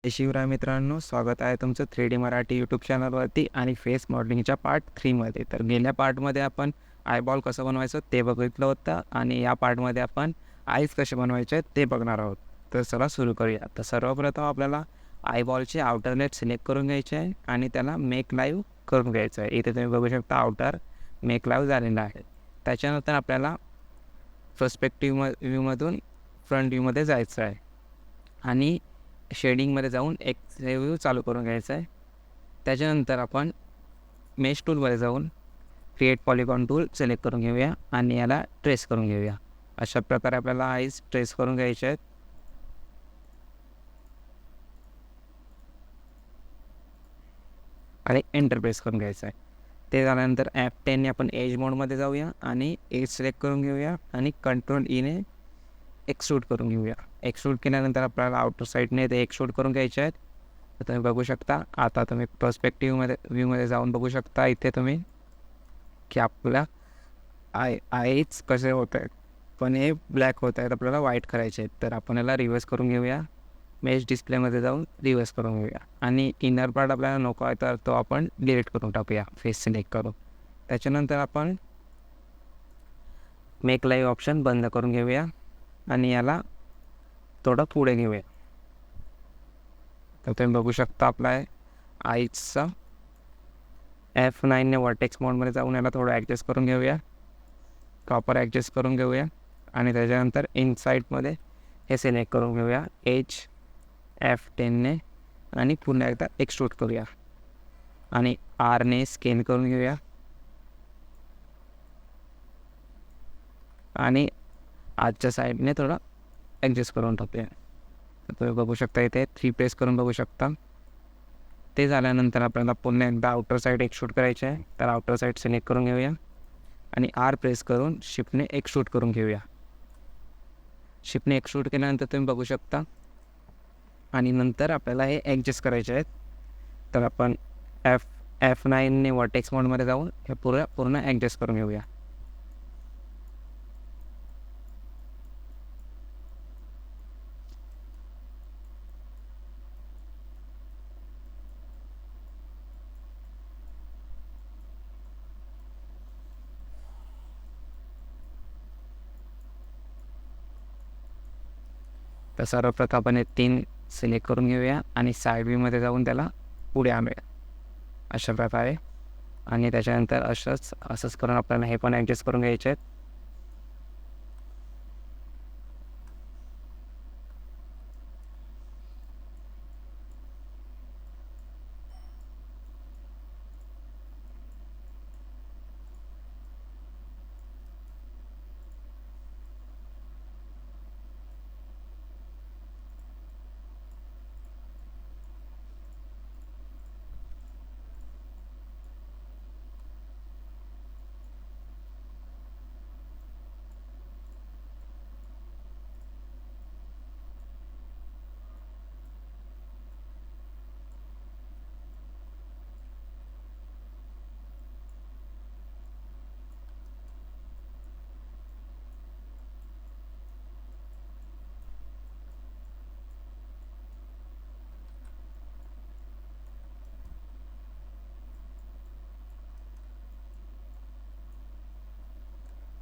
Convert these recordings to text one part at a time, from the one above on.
जय शिवराय मित्रांनो, स्वागत आहे तुमचं 3D मराठी यूट्यूब चॅनलवरती आणि फेस मॉडेलिंगच्या पार्ट 3मध्ये. तर गेल्या पार्टमध्ये आपण आयबॉल कसं बनवायचं ते बघितलं होतं आणि या पार्टमध्ये आपण आईज कसे बनवायचे ते बघणार आहोत. तर चला सुरू करूया. तर सर्वप्रथम आपल्याला आयबॉलचे आउटरलेट सिलेक्ट करून घ्यायचे आहे आणि त्याला मेक लाईव्ह करून घ्यायचं आहे. इथे तुम्ही बघू शकता आउटर मेक लाईव्ह झालेला आहे. त्याच्यानंतर आपल्याला व्ह्यूमधून फ्रंट व्ह्यूमध्ये जायचं आहे आणि शेडिंगमध्ये जाऊन व्ह्यू चालू करून घ्यायचा आहे. त्याच्यानंतर आपण मेश टूलमध्ये जाऊन क्रिएट पॉलिगॉन टूल सिलेक्ट करून घेऊया आणि याला ट्रेस करून घेऊया. अशा प्रकारे आपल्याला आईज ट्रेस करून घ्यायचे आहेत. आणि एंटर प्रेस करून घ्यायचं आहे. ते झाल्यानंतर F10ने आपण एज मोडमध्ये जाऊया आणि एज सिलेक्ट करून घेऊया आणि कंट्रोल ईने एक्सट्रूड करून घेऊया. एक्सट्रूड केल्यानंतर आपल्याला आउटर साईडने ते एक्सट्रूड करून घ्यायचे आहेत. तर तुम्ही बघू शकता. आता तुम्ही व्ह्यूमध्ये जाऊन बघू शकता इथे तुम्ही की आपल्याला आईच कसे होत आहेत, पण हे ब्लॅक होत आहेत, आपल्याला व्हाईट करायचे आहेत. तर आपण याला रिव्हर्स करून घेऊया. मेश डिस्प्लेमध्ये जाऊन रिव्हर्स करून घेऊया आणि इनर पार्ट आपल्याला नको आहे तर तो आपण डिलीट करून टाकूया फेस सिलेक्ट करून. त्याच्यानंतर आपण मेक लाईव्ह ऑप्शन बंद करून घेऊया आणि याला थोडं पुढे घेऊया. तर तुम्ही बघू शकता आपला आईजचा F9ने वर्टेक्स मोडमध्ये जाऊन याला थोडं ॲडजस्ट करून घेऊया. प्रॉपर ॲडजस्ट करून घेऊया आणि त्याच्यानंतर इनसाईडमध्ये हे सिलेक्ट करून घेऊया एज F10ने आणि पुन्हा एकदा एक्सट्रूड करूया आणि आरने स्कॅन करून घेऊया आणि आजच्या साईडने थोडं ॲडजस्ट करून टाकूया. तर तुम्ही बघू शकता इथे 3 प्रेस करून बघू शकता. ते झाल्यानंतर आपल्याला पुन्हा एकदा आउटर साईड एक्सट्रूड करायचे आहे. तर आउटर साईड सिलेक्ट करून घेऊया आणि आर प्रेस करून शिफ्टने एक्सट्रूड करून घेऊया. शिफ्टने एक्सट्रूड केल्यानंतर तुम्ही बघू शकता आणि नंतर आपल्याला हे ॲडजस्ट करायचे आहेत. तर आपण F9ने वर्टेक्स मोडमध्ये जाऊन हे पूर्ण ॲडजस्ट करून घेऊया. तर सर्वप्रथम आपण हे 3 सिलेक्ट करून घेऊया आणि साईड व्ह्यूमध्ये जाऊन त्याला पुढे आणूया अशा प्रकारे. आणि त्याच्यानंतर असंच करून आपल्याला हे पण ॲडजस्ट करून घ्यायचे आहेत.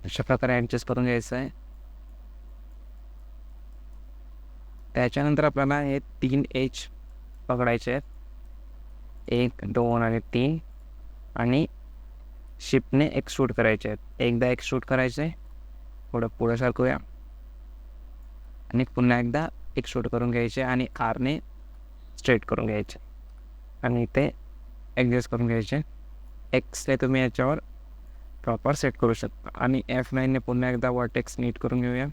अशा प्रकारे ॲडजस्ट करून घ्यायचं आहे. त्याच्यानंतर आपल्याला हे 3 एज पकडायचे आहेत. 1, 2 आणि 3 आणि शिफ्टने एक्सट्रूड करायचे आहेत. एकदा एक्सट्रूड करायचे, थोडं पुढे सरकूया आणि पुन्हा एकदा एक्सट्रूड करून घ्यायचे आणि आरने स्ट्रेट करून घ्यायचे आणि इथे ॲडजस्ट करून घ्यायचे. एक्सने तुम्ही याच्यावर प्रॉपर सेट करू शकता आणि F9ने पुन्हा एकदा वर्टेक्स नीट करून घेऊया.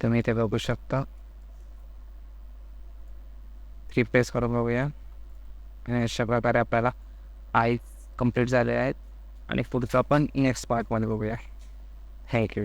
तुम्ही इथे बघू शकता. रिप्लेस करून बघूया आणि अशा प्रकारे आपल्याला आईज कंप्लीट झाले आहेत आणि पुढचं आपण नेक्स्ट पार्टमध्ये बघूया. थँक्यू.